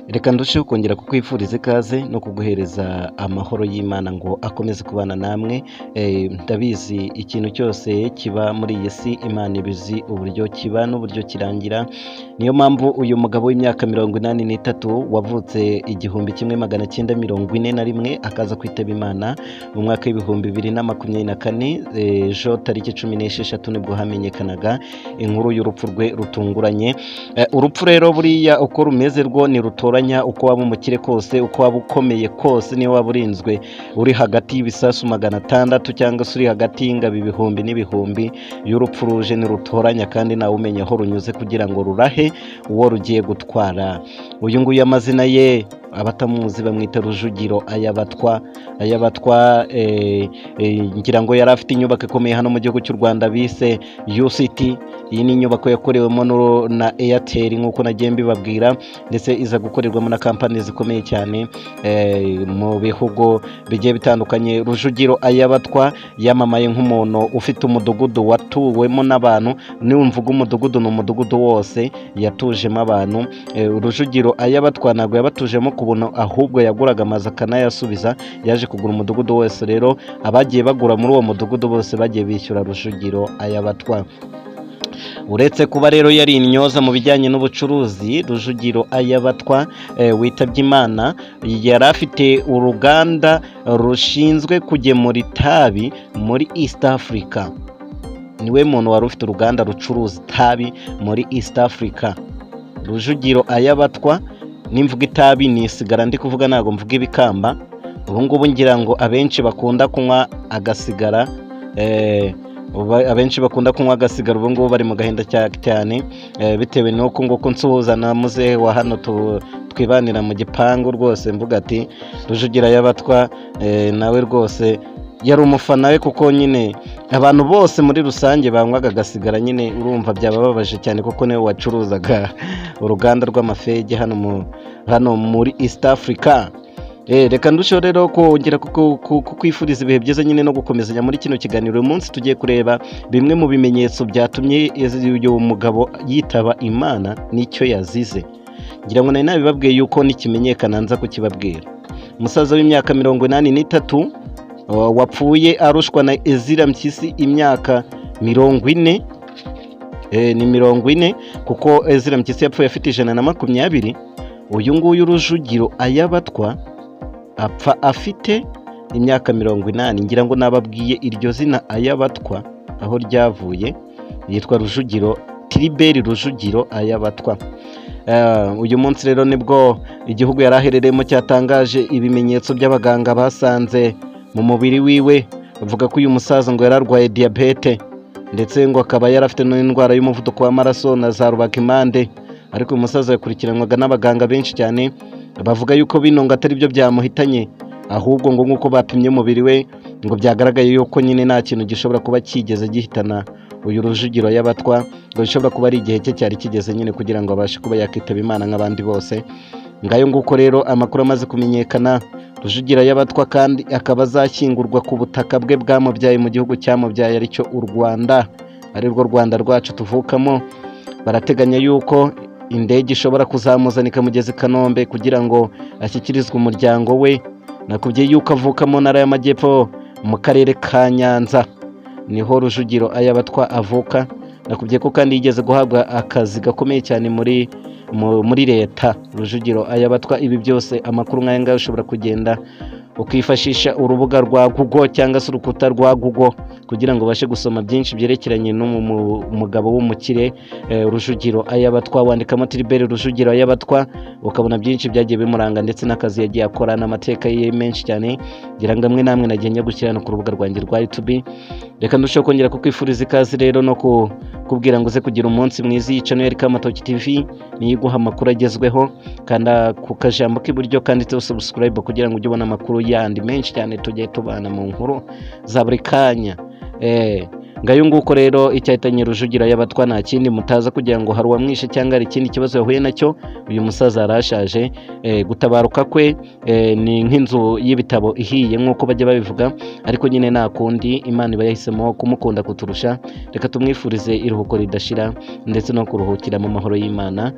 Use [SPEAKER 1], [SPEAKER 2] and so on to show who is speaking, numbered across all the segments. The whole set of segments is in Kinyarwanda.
[SPEAKER 1] Reka ndusheho kongera kukwifuriza ikaze no kuguhereza amahoro y'Imana ngo akomeze kubana namwe. Ndabizi ikintu cyose kiba muri iyi si Imana ibizi uburyo kiba n'uburyo kirangira. Niyo mpamvu uyu mugabo w'imyaka 83 wavutse 1941 akaza kwitaba Imana mu mwaka w'ibihumbi 2024, ejo tariki 16 nibwo hamenyekanaga inkuru y'urupfu rwe rutunguranye. Urupfu rero buriya uko rumeze rwo ni rutoranya uko waba umukire kose, uko waba ukomeye kose, niyo waba urinzwe uri hagati y'ibisasu 600 cyangwa se uri hagati y'ingabo ibihumbi n'ibihumbi, y'urupfu ruje ni rutoranya kandi nawe umenya aho runyuze kugira ngo rurahe uwo rugiye gutwara. Uyu nguyu amazina ye abatamuzi bamwita Rujugiro Ayabatwa. Ngira ngo yari afite inyubako ikomeye hano mu gihugu cy'u Rwanda bise UCT. Iyi ni inyubako yakorewemo na Airtel nk'uko nagiye mbibabwira, ndetse iza gukorerwamo na kampani zikomeye cyane mu bihugu bigiye bitandukanye. Rujugiro Ayabatwa yamamaye nk'umuntu ufite umudugudu watuwemo n'abantu. Nimvuga umudugudu ni umudugudu wose yatujemo abantu. Rujugiro Ayabatwa ntabwo yabatujemo ku buntu, ahubwo yaguraga amazu akanayasubiza. Yaje kugura umudugudu wose, rero abagiye bagura muri uwo mudugudu bose bagiye bishyura Rujugiro Ayabatwa. Uretse kuba rero yari intyoza mu bijyanye n'ubucuruzi, Rujugiro Ayabatwa witabye Imana yari afite uruganda rushinzwe kugemura itabi muri East Africa. Niwe muntu wari ufite uruganda rucuruza itabi muri East Africa. Rujugiro Ayabatwa, nimvuga itabi nisigara ndi kuvuga, ntago mvuga ibikamba. Ubu ngubu ngira ngo abenshi bakunda kunywa agasigara, ubu ngubu bari mu gahinda cyane, bitewe n'uko ngo nsuhuza na muzehe wa hano twibanira mu gipangu. Rwose mvuga ati Rujugiro Ayabatwa nawe rwose yari umufana we, kuko nyine abantu bose muri rusange banywaga agasigara. Nyine urumva byababaje cyane kuko niwe wacuruzaga uruganda rw'amafege hano muri East Africa. Reka ndusheho rero kongera kukwifuriza ibihe byiza nyine no gukomezanya muri kino kiganiro. Uyu munsi tugiye kureba bimwe mu bimenyetso byatumye uyu mugabo yitaba Imana n'icyo yazize. Ngira ngo nari nabibabwiye yuko nikimenyekana nza kukibabwira. Umusaza w'imyaka 83 wapfuye arushwa na Ezira Mpyisi imyaka 40. Ni 40 kuko Ezira Mpyisi yapfuye afite 120. Uyu nguyu Rujugiro Ayabatwa apfa afite imyaka 80. Ngira ngo nababwiye iryo zina Ayabatwa aho ryavuye, yitwa Rujugiro Tribert Rujugiro Ayabatwa. Uyu munsi rero nibwo igihugu yaraherereyemo cyatangaje ibimenyetso by'abaganga basanze mu mubiri wiwe. Bavuga ko uyu musaza ngo yararwaye diabete, ndetse ngo akaba yarafite n'indwara y'umuvuduko w'amaraso na za rubagimpande. Ariko uyu musaza yakurikiranwaga n'abaganga benshi cyane, bavuga yuko bino ngo atari byo byamuhitanye, ahubwo ngo nk'uko bapimye umubiri we ngo byagaragaye yuko nyine nta kintu gishobora kuba kigeze gihitana uyu Rujugiro Ayabatwa, ngo bishobora kuba ari igihe cye cyari kigeze nyine kugira ngo abashe kuba yakitaba Imana nk'abandi bose. Ngayo nguko rero amakuru amaze kumenyekana. Rujugiro Ayabatwa kandi akaba azashyingurwa ku butaka bwe bwamubyaye mu gihugu cyamubyaye aricyo u Rwanda, ari rwo Rwanda rwacu tuvukamo. Barateganya yuko indege ishobora kuzamuzana ikamugeza i Kanombe kugira ngo ashyikirizwe umuryango we. Nakubwiye yuko avuka mu ntara y'Amajyepfo mu karere ka Nyanza, niho Rujugiro Ayabatwa avuka. Nakubwiye ko kandi yigeze guhabwa akazi gakomeye cyane muri leta. Rujugiro Ayabatwa, ibi byose amakuru nk'aya ngaya ushobora kugenda ukifashisha urubuga rwa Google cyangwa se urukuta rwa Google kugira ngo ubashe gusoma byinshi byerekeranye n'umugabo w'umukire Rujugiro Ayabatwa. Wandikamo Tribert Rujugiro Ayabatwa ukabona byinshi byagiye bimuranga ndetse n'akazi yagiye akora n'amateka ye menshi cyane. Ngira ngo amwe namwe nagiye njya gushyira ku rubuga rwanjye rwa YouTube. Reka ndusheho kongera kukwifuriza ikaze rero no kubwira ngo uze kugira umunsi mwiza. Iyi channel ya Kamatoki TV niyo iguha amakuru agezweho, kanda ku kajambo k'iburyo kanditseho subscribe kugira ngo ujye ubona amakuru yandi menshi cyane tugiye tubana mu nkuru za buri kanya. ngayo nguko rero icyahitanye Rujugira y'abatwa nta kindi mutaza kugira ngo hari uwamwishe cyangwa hari ikindi kibazo yahuye nacyo. Uyu musaza yarashaje, gutabaruka kwe ni nk'inzu y'ibitabo ihiye nk'uko bajya babivuga, ariko nyine nta kundi Imana iba yahisemo kumukunda kuturusha. Reka tumwifurize iruhuko ridashira ndetse no kuruhukira mu mahoro y'Imana,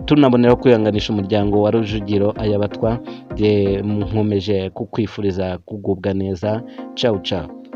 [SPEAKER 1] tunaboneraho kwihanganisha umuryango wa Rujugiro Ayabatwa. Nkomeje kukwifuriza kugubwa neza. Ciao ciao.